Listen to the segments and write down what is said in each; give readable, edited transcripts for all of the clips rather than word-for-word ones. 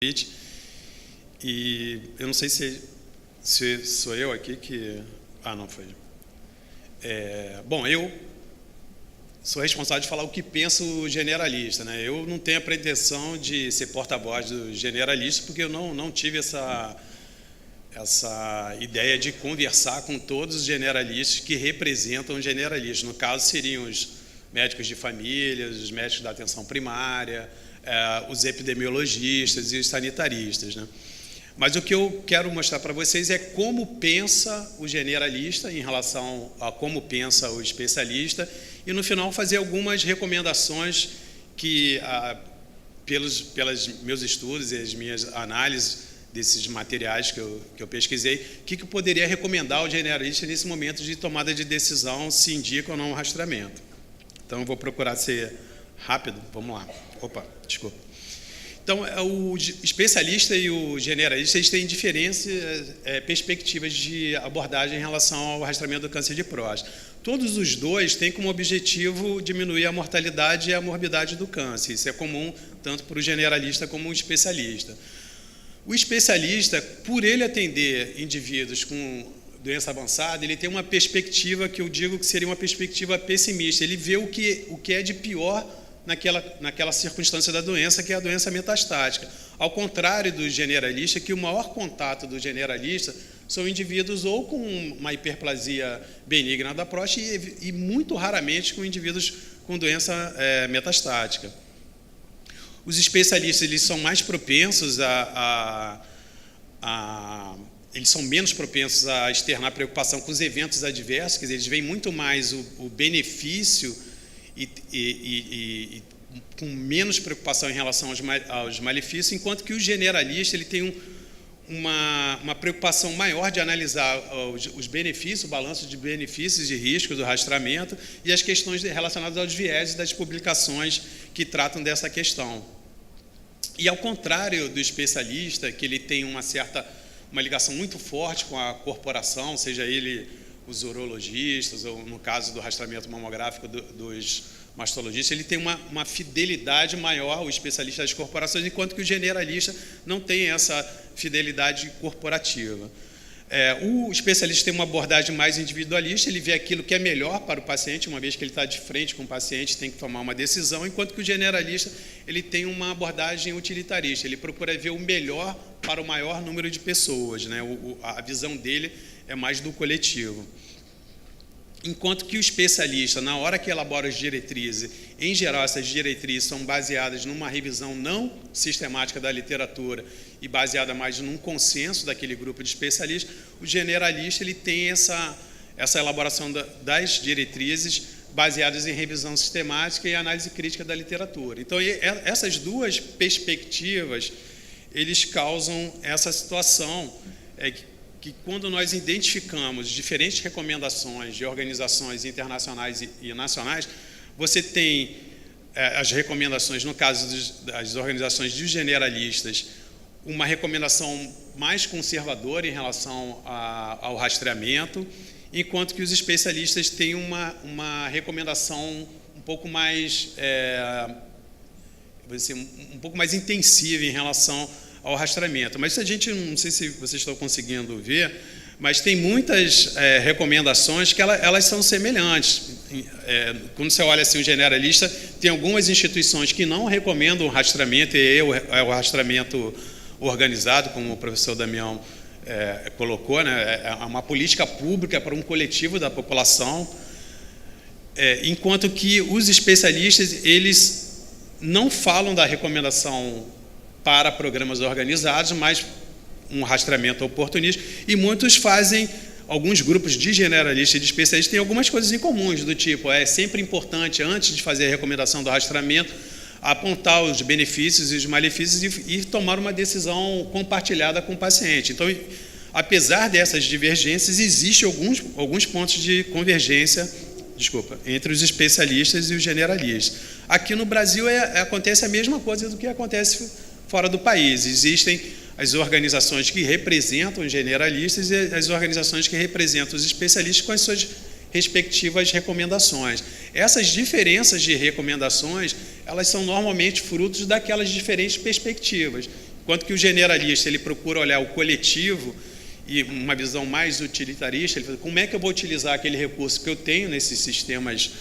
E eu não sei se sou eu aqui que... não foi. Bom, eu sou responsável de falar o que pensa o generalista, né? Eu não tenho a pretensão de ser porta-voz do generalista, porque eu não tive essa ideia de conversar com todos os generalistas que representam os generalistas. No caso, seriam os médicos de família, os médicos da atenção primária, os epidemiologistas e os sanitaristas, né? Mas o que eu quero mostrar para vocês é como pensa o generalista em relação a como pensa o especialista e, no final, fazer algumas recomendações que, pelos meus estudos e as minhas análises desses materiais que eu pesquisei, o que eu poderia recomendar ao generalista nesse momento de tomada de decisão, se indica ou não o rastreamento. Então, eu vou procurar ser rápido. Vamos lá. Opa, desculpa. Então, o especialista e o generalista eles têm diferentes perspectivas de abordagem em relação ao rastreamento do câncer de próstata. Todos os dois têm como objetivo diminuir a mortalidade e a morbidade do câncer. Isso é comum tanto para o generalista como o especialista. O especialista, por ele atender indivíduos com doença avançada, ele tem uma perspectiva que eu digo que seria uma perspectiva pessimista. Ele vê o que é de pior naquela circunstância da doença, que é a doença metastática. Ao contrário do generalista, que o maior contato do generalista são indivíduos ou com uma hiperplasia benigna da próstata e muito raramente com indivíduos com doença metastática. Os especialistas eles são mais propensos eles são menos propensos a externar preocupação com os eventos adversos, quer dizer, eles veem muito mais o benefício e com menos preocupação em relação aos malefícios, enquanto que o generalista ele tem uma preocupação maior de analisar os benefícios, o balanço de benefícios e riscos do rastreamento e as questões relacionadas aos vieses das publicações que tratam dessa questão. E ao contrário do especialista, que ele tem uma ligação muito forte com a corporação, seja ele os urologistas, ou no caso do rastreamento mamográfico dos mastologistas, ele tem uma fidelidade maior, o especialista das corporações, enquanto que o generalista não tem essa fidelidade corporativa. O especialista tem uma abordagem mais individualista, ele vê aquilo que é melhor para o paciente, uma vez que ele está de frente com o paciente, tem que tomar uma decisão, enquanto que o generalista ele tem uma abordagem utilitarista, ele procura ver o melhor para o maior número de pessoas, né? A visão dele é mais do coletivo. Enquanto que o especialista, na hora que elabora as diretrizes, em geral essas diretrizes são baseadas numa revisão não sistemática da literatura e baseada mais num consenso daquele grupo de especialistas, o generalista ele tem essa elaboração das diretrizes baseadas em revisão sistemática e análise crítica da literatura. Então, essas duas perspectivas, eles causam essa situação que quando nós identificamos diferentes recomendações de organizações internacionais e nacionais, você tem as recomendações, no caso das organizações dos generalistas, uma recomendação mais conservadora em relação ao rastreamento, enquanto que os especialistas têm uma recomendação um pouco mais, um pouco mais intensiva em relação ao rastreamento. Mas a gente, não sei se vocês estão conseguindo ver, mas tem muitas recomendações que elas são semelhantes. Quando você olha assim o generalista, tem algumas instituições que não recomendam o rastreamento, e o rastreamento organizado, como o professor Damião colocou, né? É uma política pública para um coletivo da população, enquanto que os especialistas eles não falam da recomendação para programas organizados, mas um rastreamento oportunista, e muitos fazem, alguns grupos de generalistas e de especialistas têm algumas coisas em comuns, do tipo, é sempre importante, antes de fazer a recomendação do rastreamento, apontar os benefícios e os malefícios e tomar uma decisão compartilhada com o paciente. Então, apesar dessas divergências, existem alguns pontos de convergência, entre os especialistas e os generalistas. Aqui no Brasil acontece a mesma coisa do que acontece fora do país. Existem as organizações que representam os generalistas e as organizações que representam os especialistas com as suas respectivas recomendações. Essas diferenças de recomendações, elas são normalmente frutos daquelas diferentes perspectivas. Enquanto que o generalista ele procura olhar o coletivo e uma visão mais utilitarista, ele fala, como é que eu vou utilizar aquele recurso que eu tenho nesses sistemas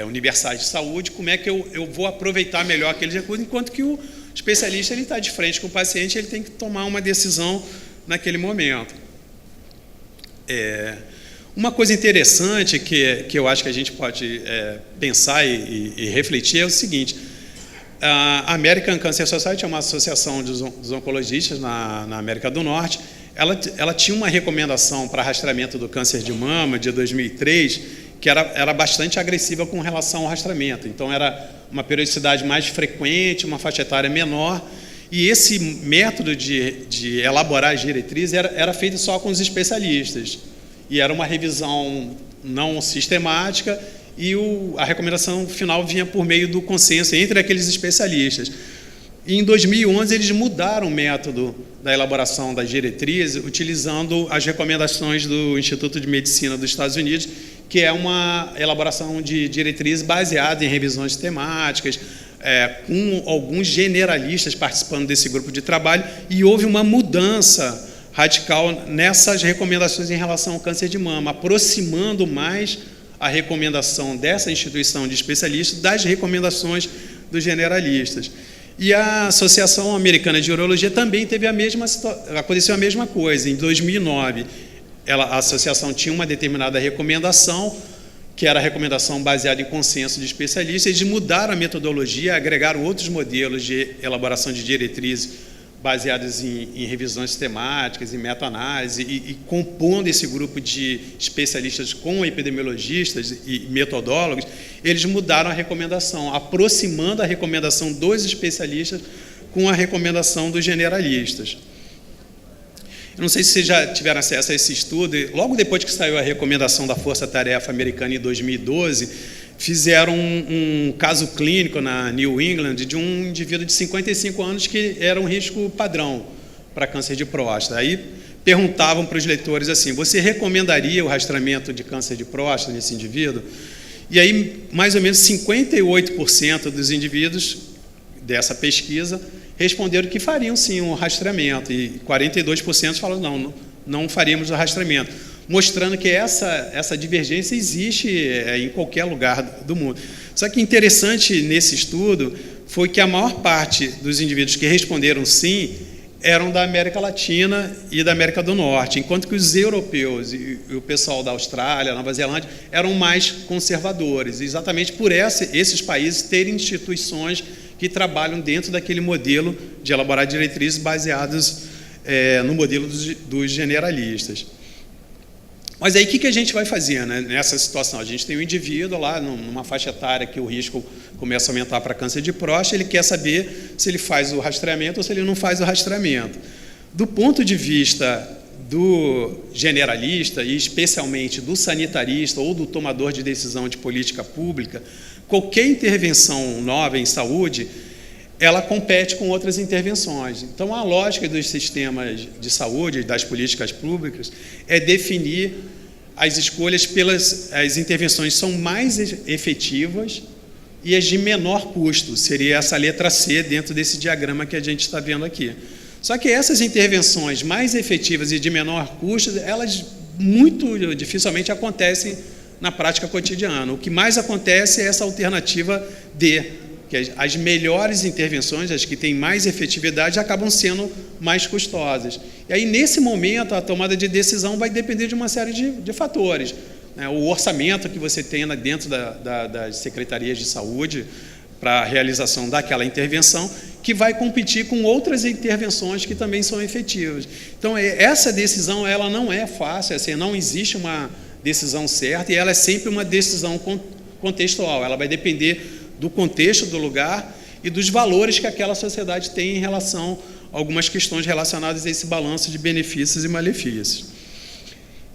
universais de saúde, como é que eu vou aproveitar melhor aqueles recursos, enquanto que o especialista ele está de frente com o paciente, ele tem que tomar uma decisão naquele momento. Uma coisa interessante que eu acho que a gente pode pensar e refletir é o seguinte: a American Cancer Society é uma associação dos oncologistas na América do Norte. Ela tinha uma recomendação para rastreamento do câncer de mama de 2003 que era bastante agressiva com relação ao rastreamento. Então, era uma periodicidade mais frequente, uma faixa etária menor, e esse método de elaborar as diretrizes era feito só com os especialistas, e era uma revisão não sistemática, e a recomendação final vinha por meio do consenso entre aqueles especialistas. E em 2011, eles mudaram o método da elaboração das diretrizes, utilizando as recomendações do Instituto de Medicina dos Estados Unidos, que é uma elaboração de diretrizes baseada em revisões temáticas, com alguns generalistas participando desse grupo de trabalho, e houve uma mudança radical nessas recomendações em relação ao câncer de mama, aproximando mais a recomendação dessa instituição de especialistas das recomendações dos generalistas. E a Associação Americana de Urologia também teve aconteceu a mesma coisa. Em 2009, a associação tinha uma determinada recomendação, que era a recomendação baseada em consenso de especialistas. Eles mudaram a metodologia, agregaram outros modelos de elaboração de diretrizes baseadas em revisões sistemáticas, em meta-análise, e compondo esse grupo de especialistas com epidemiologistas e metodólogos, eles mudaram a recomendação, aproximando a recomendação dos especialistas com a recomendação dos generalistas. Eu não sei se vocês já tiveram acesso a esse estudo. Logo depois que saiu a recomendação da Força Tarefa Americana em 2012, fizeram um caso clínico na New England de um indivíduo de 55 anos que era um risco padrão para câncer de próstata. Aí perguntavam para os leitores assim: você recomendaria o rastreamento de câncer de próstata nesse indivíduo? E aí, mais ou menos 58% dos indivíduos dessa pesquisa responderam que fariam sim um rastreamento, e 42% falaram não faríamos o rastreamento, mostrando que essa divergência existe em qualquer lugar do mundo. Só que interessante nesse estudo foi que a maior parte dos indivíduos que responderam sim eram da América Latina e da América do Norte, enquanto que os europeus e o pessoal da Austrália, Nova Zelândia, eram mais conservadores, exatamente por esses países terem instituições que trabalham dentro daquele modelo de elaborar diretrizes baseadas no modelo dos generalistas. Mas aí o que a gente vai fazer, né, nessa situação? A gente tem um indivíduo lá numa faixa etária que o risco começa a aumentar para câncer de próstata, ele quer saber se ele faz o rastreamento ou se ele não faz o rastreamento. Do ponto de vista do generalista, e especialmente do sanitarista ou do tomador de decisão de política pública, qualquer intervenção nova em saúde, ela compete com outras intervenções. Então, a lógica dos sistemas de saúde, das políticas públicas, é definir as escolhas as intervenções são mais efetivas e as de menor custo. Seria essa letra C dentro desse diagrama que a gente está vendo aqui. Só que essas intervenções mais efetivas e de menor custo, elas muito dificilmente acontecem na prática cotidiana. O que mais acontece é essa alternativa D, que as melhores intervenções, as que têm mais efetividade, acabam sendo mais custosas. E aí, nesse momento, a tomada de decisão vai depender de uma série de fatores, né? O orçamento que você tem dentro das secretarias de saúde para a realização daquela intervenção, que vai competir com outras intervenções que também são efetivas. Então, essa decisão ela não é fácil, assim, não existe uma decisão certa, e ela é sempre uma decisão contextual. Ela vai depender do contexto do lugar e dos valores que aquela sociedade tem em relação a algumas questões relacionadas a esse balanço de benefícios e malefícios.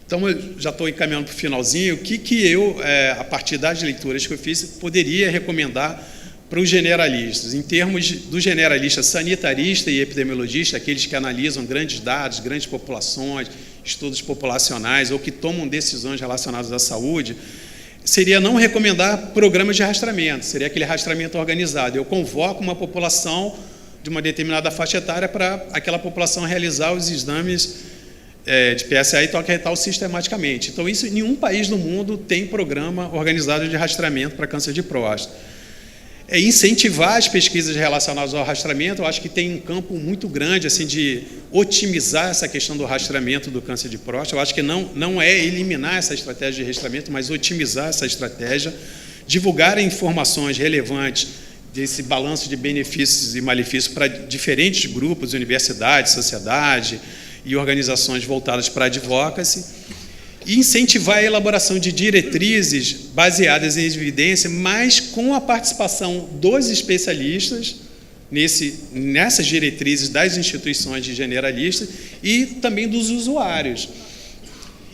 Então, eu já estou encaminhando para o finalzinho. O que eu, a partir das leituras que eu fiz, poderia recomendar para os generalistas, em termos do generalista sanitarista e epidemiologista, aqueles que analisam grandes dados, grandes populações, estudos populacionais ou que tomam decisões relacionadas à saúde, seria não recomendar programas de rastreamento, seria aquele rastreamento organizado. Eu convoco uma população de uma determinada faixa etária para aquela população realizar os exames de PSA e toque retal sistematicamente. Então, isso, nenhum país do mundo tem programa organizado de rastreamento para câncer de próstata. Incentivar as pesquisas relacionadas ao rastreamento, eu acho que tem um campo muito grande assim, de otimizar essa questão do rastreamento do câncer de próstata. Eu acho que não é eliminar essa estratégia de rastreamento, mas otimizar essa estratégia, divulgar informações relevantes desse balanço de benefícios e malefícios para diferentes grupos, universidades, sociedade e organizações voltadas para a advocacy, e incentivar a elaboração de diretrizes baseadas em evidência, mas com a participação dos especialistas nessas diretrizes das instituições de generalistas e também dos usuários.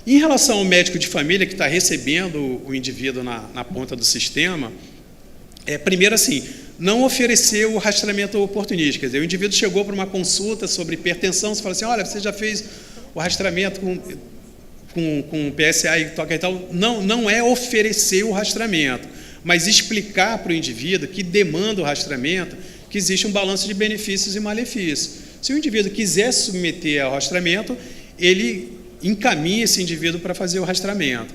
Em relação ao médico de família que está recebendo o indivíduo na ponta do sistema, primeiro assim, não oferecer o rastreamento oportunístico. Quer dizer, o indivíduo chegou para uma consulta sobre hipertensão, você fala assim, olha, você já fez o rastreamento com PSA e toque e tal. Não é oferecer o rastreamento, mas explicar para o indivíduo que demanda o rastreamento, que existe um balanço de benefícios e malefícios. Se o indivíduo quiser se submeter ao rastreamento, ele encaminha esse indivíduo para fazer o rastreamento.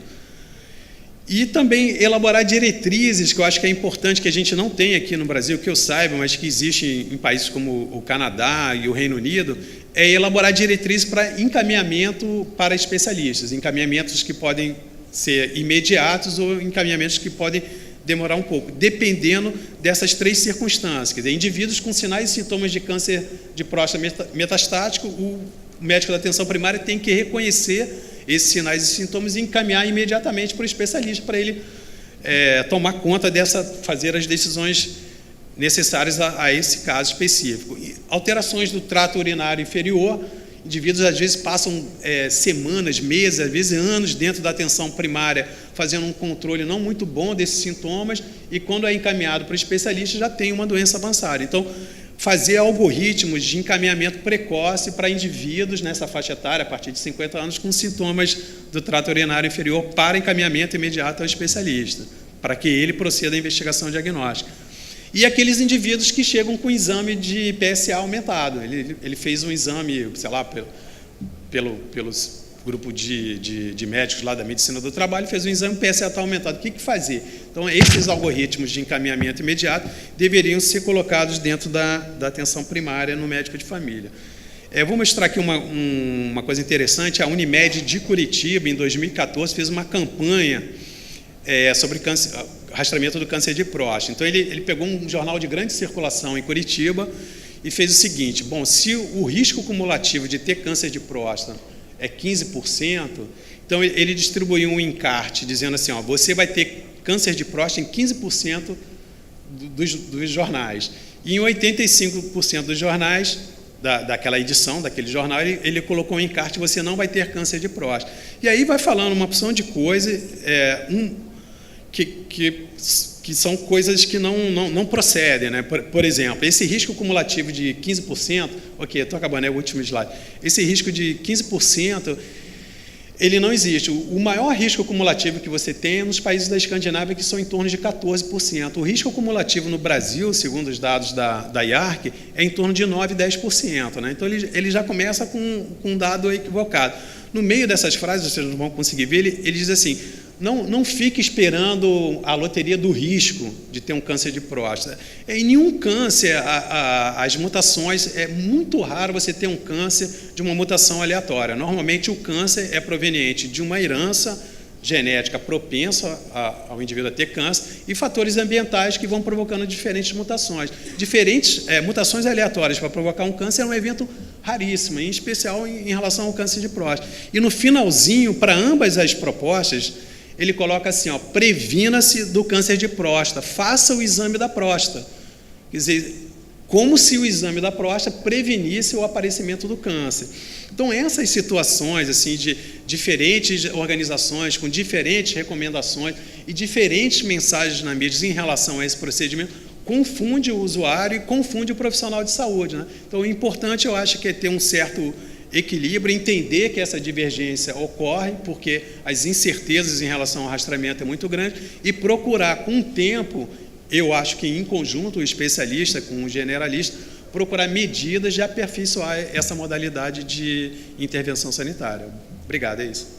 E também elaborar diretrizes, que eu acho que é importante, que a gente não tem aqui no Brasil, que eu saiba, mas que existe em países como o Canadá e o Reino Unido, elaborar diretrizes para encaminhamento para especialistas, encaminhamentos que podem ser imediatos ou encaminhamentos que podem demorar um pouco, dependendo dessas três circunstâncias. Quer dizer, indivíduos com sinais e sintomas de câncer de próstata metastático, o médico da atenção primária tem que reconhecer esses sinais e sintomas e encaminhar imediatamente para o especialista, para ele tomar conta fazer as decisões necessárias a esse caso específico. Alterações do trato urinário inferior, indivíduos às vezes passam semanas, meses, às vezes anos dentro da atenção primária, fazendo um controle não muito bom desses sintomas, e quando é encaminhado para o especialista já tem uma doença avançada. Então, fazer algoritmos de encaminhamento precoce para indivíduos nessa faixa etária, a partir de 50 anos, com sintomas do trato urinário inferior, para encaminhamento imediato ao especialista, para que ele proceda à investigação diagnóstica. E aqueles indivíduos que chegam com exame de PSA aumentado. Ele fez um exame, sei lá, pelos grupo de médicos lá da medicina do trabalho, fez um exame PSA está aumentado. O que fazer? Então, esses algoritmos de encaminhamento imediato deveriam ser colocados dentro da atenção primária no médico de família. Vou mostrar aqui uma coisa interessante. A Unimed de Curitiba, em 2014, fez uma campanha sobre rastreamento do câncer de próstata. Então, ele pegou um jornal de grande circulação em Curitiba e fez o seguinte: bom, se o risco cumulativo de ter câncer de próstata é 15%, então ele distribuiu um encarte dizendo assim, você vai ter câncer de próstata em 15% dos jornais. E em 85% dos jornais, daquela edição, daquele jornal, ele colocou um encarte, você não vai ter câncer de próstata. E aí vai falando uma opção de coisas que são coisas que não procedem, né? Por exemplo, esse risco cumulativo de 15%, ok, estou acabando, é o último slide. Esse risco de 15%, ele não existe. O maior risco cumulativo que você tem é nos países da Escandinávia, que são em torno de 14%. O risco cumulativo no Brasil, segundo os dados da IARC, é em torno de 9%, 10%. Né? Então, ele já começa com um dado equivocado. No meio dessas frases, vocês não vão conseguir ver, ele diz assim: não fique esperando a loteria do risco de ter um câncer de próstata. Em nenhum câncer, as mutações, é muito raro você ter um câncer de uma mutação aleatória. Normalmente, o câncer é proveniente de uma herança genética propensa ao indivíduo a ter câncer e fatores ambientais que vão provocando diferentes mutações. Mutações aleatórias para provocar um câncer é um evento raríssimo, em especial em relação ao câncer de próstata. E no finalzinho, para ambas as propostas, ele coloca assim, previna-se do câncer de próstata, faça o exame da próstata. Quer dizer, como se o exame da próstata prevenisse o aparecimento do câncer. Então, essas situações assim, de diferentes organizações, com diferentes recomendações e diferentes mensagens na mídia em relação a esse procedimento, confunde o usuário e confunde o profissional de saúde. Né? Então, o importante, eu acho, que é ter um certo equilíbrio, entender que essa divergência ocorre, porque as incertezas em relação ao rastreamento é muito grande, e procurar, com o tempo, eu acho que em conjunto, o especialista com o generalista, procurar medidas de aperfeiçoar essa modalidade de intervenção sanitária. Obrigado, é isso.